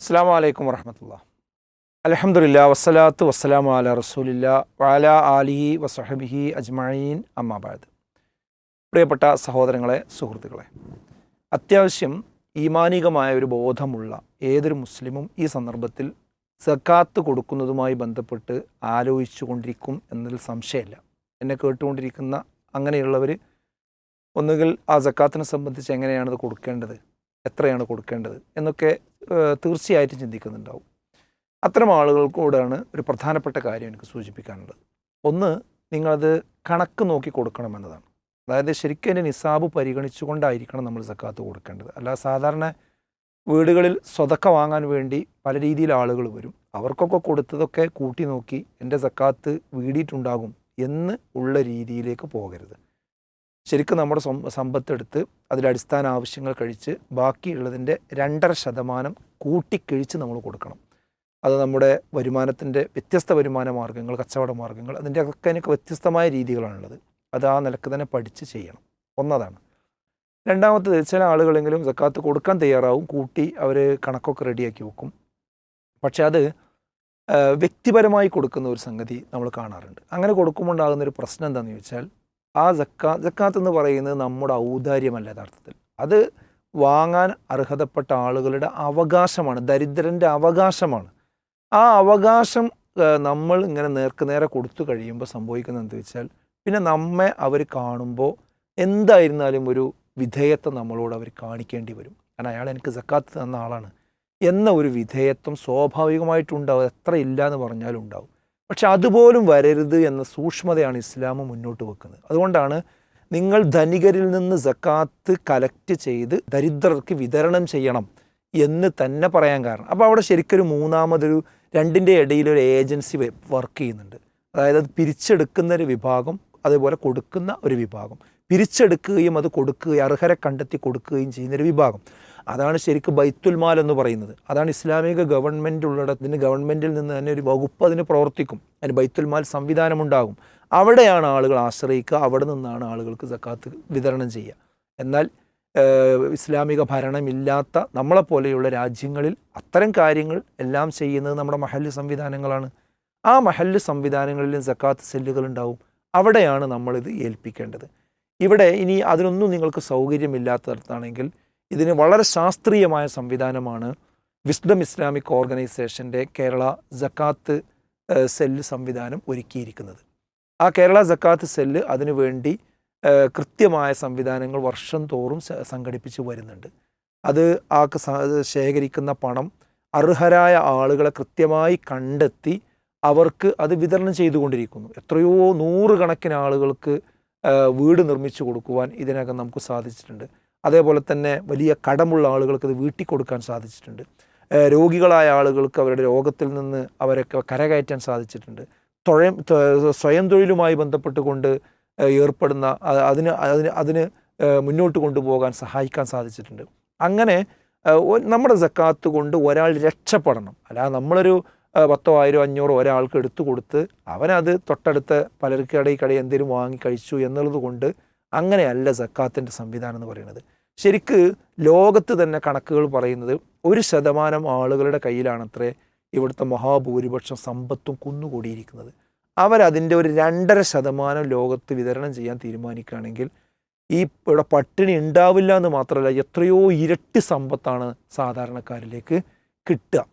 അസ്സലാമു അലൈക്കും വറഹ്മത്തുള്ളാഹി. അൽഹംദുലില്ലാ വസ്സലാത്തു വസ്സലാമു അലാ റസൂലില്ലാ വഅലാ ആലിഹി വസഹബിഹി അജ്മഈൻ അമ്മാ ബഅദ്. പ്രിയപ്പെട്ട സഹോദരങ്ങളെ, സുഹൃത്തുക്കളെ, അത്യാവശ്യം ഈമാനികമായ ഒരു ബോധമുള്ള ഏതൊരു മുസ്ലിമും ഈ സന്ദർഭത്തിൽ സക്കാത്ത് കൊടുക്കുന്നതുമായി ബന്ധപ്പെട്ട് ആലോചിച്ചു കൊണ്ടിരിക്കും എന്നതിൽ സംശയമില്ല. എന്നെ കേട്ടുകൊണ്ടിരിക്കുന്ന അങ്ങനെയുള്ളവർ ഒന്നുകിൽ ആ സക്കാത്തിനെ സംബന്ധിച്ച് എങ്ങനെയാണത് കൊടുക്കേണ്ടത്, എത്രയാണ് കൊടുക്കേണ്ടത് എന്നൊക്കെ തീർച്ചയായിട്ടും ചിന്തിക്കുന്നുണ്ടാവും. അത്തരം ആളുകൾക്കൂടാണ് ഒരു പ്രധാനപ്പെട്ട കാര്യം എനിക്ക് സൂചിപ്പിക്കാനുള്ളത്. ഒന്ന്, നിങ്ങളത് കണക്ക് നോക്കി കൊടുക്കണമെന്നതാണ്. അതായത് ശരിക്കും അതിൻ്റെ നിസാബ് പരിഗണിച്ചുകൊണ്ടായിരിക്കണം നമ്മൾ സക്കാത്ത് കൊടുക്കേണ്ടത്. അല്ലാതെ സാധാരണ വീടുകളിൽ സ്വതക്ക വാങ്ങാൻ വേണ്ടി പല രീതിയിൽ ആളുകൾ വരും. അവർക്കൊക്കെ കൊടുത്തതൊക്കെ കൂട്ടി നോക്കി എൻ്റെ സക്കാത്ത് വീടിയിട്ടുണ്ടാകും എന്ന് ഉള്ള രീതിയിലേക്ക് പോകരുത്. ശരിക്കും നമ്മുടെ സമ്പത്തെടുത്ത് അതിൽ അടിസ്ഥാന ആവശ്യങ്ങൾ കഴിച്ച് ബാക്കിയുള്ളതിൻ്റെ 2.5% കൂട്ടിക്കഴിച്ച് നമ്മൾ കൊടുക്കണം. അത് നമ്മുടെ വരുമാനത്തിൻ്റെ വ്യത്യസ്ത വരുമാന മാർഗ്ഗങ്ങൾ, കച്ചവട മാർഗ്ഗങ്ങൾ, അതിൻ്റെ ഒക്കെ എനിക്ക് വ്യത്യസ്തമായ രീതികളാണുള്ളത്. അത് ആ നിലക്ക് തന്നെ പഠിച്ച് ചെയ്യണം. ഒന്നതാണ്. രണ്ടാമത്തേത്, ചില ആളുകളെങ്കിലും സക്കാത്ത് കൊടുക്കാൻ തയ്യാറാവും, കൂട്ടി അവർ കണക്കൊക്കെ റെഡിയാക്കി വെക്കും. പക്ഷെ അത് വ്യക്തിപരമായി കൊടുക്കുന്ന ഒരു സംഗതി നമ്മൾ കാണാറുണ്ട്. അങ്ങനെ കൊടുക്കുമ്പോൾ ഉണ്ടാകുന്നൊരു പ്രശ്നം എന്താണെന്ന് ചോദിച്ചാൽ, ആ സക്കാത്ത് എന്ന് പറയുന്നത് നമ്മുടെ ഔദാര്യമല്ല യഥാർത്ഥത്തിൽ. അത് വാങ്ങാൻ അർഹതപ്പെട്ട ആളുകളുടെ അവകാശമാണ്, ദരിദ്രൻ്റെ അവകാശമാണ്. ആ അവകാശം നമ്മൾ ഇങ്ങനെ നേർക്കുനേരെ കൊടുത്തു കഴിയുമ്പോൾ സംഭവിക്കുന്നത് എന്താ വെച്ചാൽ, പിന്നെ നമ്മെ അവർ കാണുമ്പോൾ എന്തായിരുന്നാലും ഒരു വിധേയത്വം നമ്മളോട് അവർ കാണിക്കേണ്ടി വരും. കാരണം അയാൾ എനിക്ക് സക്കാത്ത് തന്ന ആളാണ് എന്ന ഒരു വിധേയത്വം സ്വാഭാവികമായിട്ടുണ്ടാവും. എത്ര ഇല്ല എന്ന് പറഞ്ഞാലും ഉണ്ടാവും. പക്ഷെ അതുപോലും വരരുത് എന്ന സൂക്ഷ്മതയാണ് ഇസ്ലാം മുന്നോട്ട് വെക്കുന്നത്. അതുകൊണ്ടാണ് നിങ്ങൾ ധനികരിൽ നിന്ന് സക്കാത്ത് കലക്ട് ചെയ്ത് ദരിദ്രർക്ക് വിതരണം ചെയ്യണം എന്ന് തന്നെ പറയാൻ കാരണം. അപ്പോൾ അവിടെ ശരിക്കൊരു മൂന്നാമതൊരു രണ്ടിൻ്റെ ഇടയിലൊരു ഏജൻസി വർക്ക് ചെയ്യുന്നുണ്ട്. അതായത് അത് പിരിച്ചെടുക്കുന്ന ഒരു വിഭാഗം, അതേപോലെ കൊടുക്കുന്ന ഒരു വിഭാഗം. പിരിച്ചെടുക്കുകയും അത് കൊടുക്കുകയും അർഹരെ കണ്ടെത്തി കൊടുക്കുകയും ചെയ്യുന്നൊരു വിഭാഗം. അതാണ് ശരിക്കും ബൈത്തുൽ മാൽ എന്ന് പറയുന്നത്. അതാണ് ഇസ്ലാമിക ഗവൺമെൻറ് ഉള്ളിടത്തിന് ഗവൺമെൻറ്റിൽ നിന്ന് തന്നെ ഒരു വകുപ്പ് അതിന് പ്രവർത്തിക്കും. അതിന് ബൈത്തുൽ മാൽ സംവിധാനമുണ്ടാകും. അവിടെയാണ് ആളുകൾ ആശ്രയിക്കുക, അവിടെ നിന്നാണ് ആളുകൾക്ക് സക്കാത്ത് വിതരണം ചെയ്യുക. എന്നാൽ ഇസ്ലാമിക ഭരണമില്ലാത്ത നമ്മളെപ്പോലെയുള്ള രാജ്യങ്ങളിൽ അത്തരം കാര്യങ്ങൾ എല്ലാം ചെയ്യുന്നത് നമ്മുടെ മഹല്ല് സംവിധാനങ്ങളാണ്. ആ മഹല്ല് സംവിധാനങ്ങളിലും സക്കാത്ത് സെല്ലുകളുണ്ടാവും. അവിടെയാണ് നമ്മളിത് ഏൽപ്പിക്കേണ്ടത്. ഇവിടെ ഇനി അതിനൊന്നും നിങ്ങൾക്ക് സൗകര്യമില്ലാത്തടത്താണെങ്കിൽ ഇതിന് വളരെ ശാസ്ത്രീയമായ സംവിധാനമാണ് വിസ്ഡം ഇസ്ലാമിക് ഓർഗനൈസേഷൻ്റെ കേരള സക്കാത്ത് സെല്ല് സംവിധാനം ഒരുക്കിയിരിക്കുന്നത്. ആ കേരള സക്കാത്ത് സെല്ല് അതിനുവേണ്ടി കൃത്യമായ സംവിധാനങ്ങൾ വർഷം തോറും സംഘടിപ്പിച്ച് വരുന്നുണ്ട്. അത് ആ ശേഖരിക്കുന്ന പണം അർഹരായ ആളുകളെ കൃത്യമായി കണ്ടെത്തി അവർക്ക് അത് വിതരണം ചെയ്തുകൊണ്ടിരിക്കുന്നു. എത്രയോ 100 കണക്കിന് ആളുകൾക്ക് വീട് നിർമ്മിച്ചു കൊടുക്കുവാൻ ഇതിനകം നമുക്ക് സാധിച്ചിട്ടുണ്ട്. അതേപോലെ തന്നെ വലിയ കടമുള്ള ആളുകൾക്ക് ഇത് വീട്ടിൽ കൊടുക്കാൻ സാധിച്ചിട്ടുണ്ട്. രോഗികളായ ആളുകൾക്ക് അവരുടെ രോഗത്തിൽ നിന്ന് അവരൊക്കെ കരകയറ്റാൻ സാധിച്ചിട്ടുണ്ട്. സ്വയം തൊഴിലുമായി ബന്ധപ്പെട്ടുകൊണ്ട് ഏർപ്പെടുന്ന അതിന് മുന്നോട്ട് കൊണ്ടുപോകാൻ സഹായിക്കാൻ സാധിച്ചിട്ടുണ്ട്. അങ്ങനെ നമ്മുടെ സക്കാത്ത് കൊണ്ട് ഒരാൾ രക്ഷപ്പെടണം. അല്ലാതെ നമ്മളൊരു 10,000 500 ഒരാൾക്ക് എടുത്തു കൊടുത്ത് അവനത് തൊട്ടടുത്ത പലർക്കടയിൽ എന്തെങ്കിലും വാങ്ങി കഴിച്ചു എന്നുള്ളത് കൊണ്ട് അങ്ങനെയല്ല സക്കാത്തിൻ്റെ സംവിധാനം എന്ന് പറയുന്നത്. ശരിക്ക് ലോകത്ത് തന്നെ കണക്കുകൾ പറയുന്നത് 1% ആളുകളുടെ കയ്യിലാണത്രേ ഇവിടുത്തെ മഹാഭൂരിപക്ഷം സമ്പത്തും കുന്നുകൂടിയിരിക്കുന്നത്. അവരതിൻ്റെ ഒരു 2.5% ലോകത്ത് വിതരണം ചെയ്യാൻ തീരുമാനിക്കുകയാണെങ്കിൽ ഈ ഇവിടെ പട്ടിണി ഉണ്ടാവില്ല എന്ന് മാത്രമല്ല, എത്രയോ ഇരട്ടി സമ്പത്താണ് സാധാരണക്കാരിലേക്ക് കിട്ടുക.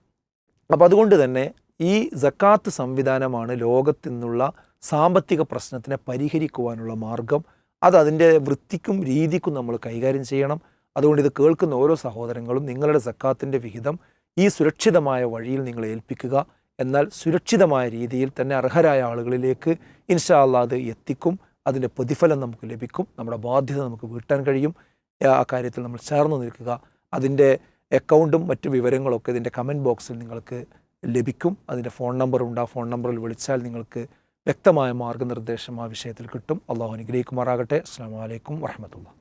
അപ്പോൾ അതുകൊണ്ട് തന്നെ ഈ സക്കാത്ത് സംവിധാനമാണ് ലോകത്തു നിന്നുള്ള സാമ്പത്തിക പ്രശ്നത്തിനെ പരിഹരിക്കുവാനുള്ള മാർഗം. അത് അതിൻ്റെ വൃത്തിക്കും രീതിക്കും നമ്മൾ കൈകാര്യം ചെയ്യണം. അതുകൊണ്ട് ഇത് കേൾക്കുന്ന ഓരോ സഹോദരങ്ങളും നിങ്ങളുടെ സക്കാത്തിൻ്റെ വിഹിതം ഈ സുരക്ഷിതമായ വഴിയിൽ നിങ്ങൾ ഏൽപ്പിക്കുക. എന്നാൽ സുരക്ഷിതമായ രീതിയിൽ തന്നെ അർഹരായ ആളുകളിലേക്ക് ഇൻഷാ അല്ലാഹ് അത് എത്തിക്കും. അതിൻ്റെ പ്രതിഫലം നമുക്ക് ലഭിക്കും. നമ്മുടെ ബാധ്യത നമുക്ക് വീട്ടാൻ കഴിയും. ആ കാര്യത്തിൽ നമ്മൾ ചേർന്ന് നിൽക്കുക. അതിൻ്റെ അക്കൗണ്ടും മറ്റു വിവരങ്ങളൊക്കെ ഇതിൻ്റെ കമൻറ്റ് ബോക്സിൽ നിങ്ങൾക്ക് ലഭിക്കും. അതിൻ്റെ ഫോൺ നമ്പറുണ്ട്. ആ ഫോൺ നമ്പറിൽ വിളിച്ചാൽ നിങ്ങൾക്ക് വ്യക്തമായ മാർഗ്ഗനിർദ്ദേശം ആ വിഷയത്തിൽ കിട്ടും. അള്ളാഹു അനുഗ്രഹിക്കുമാറാകട്ടെ. അസ്സലാമു അലൈക്കും വറഹ്മത്തുള്ളാഹി.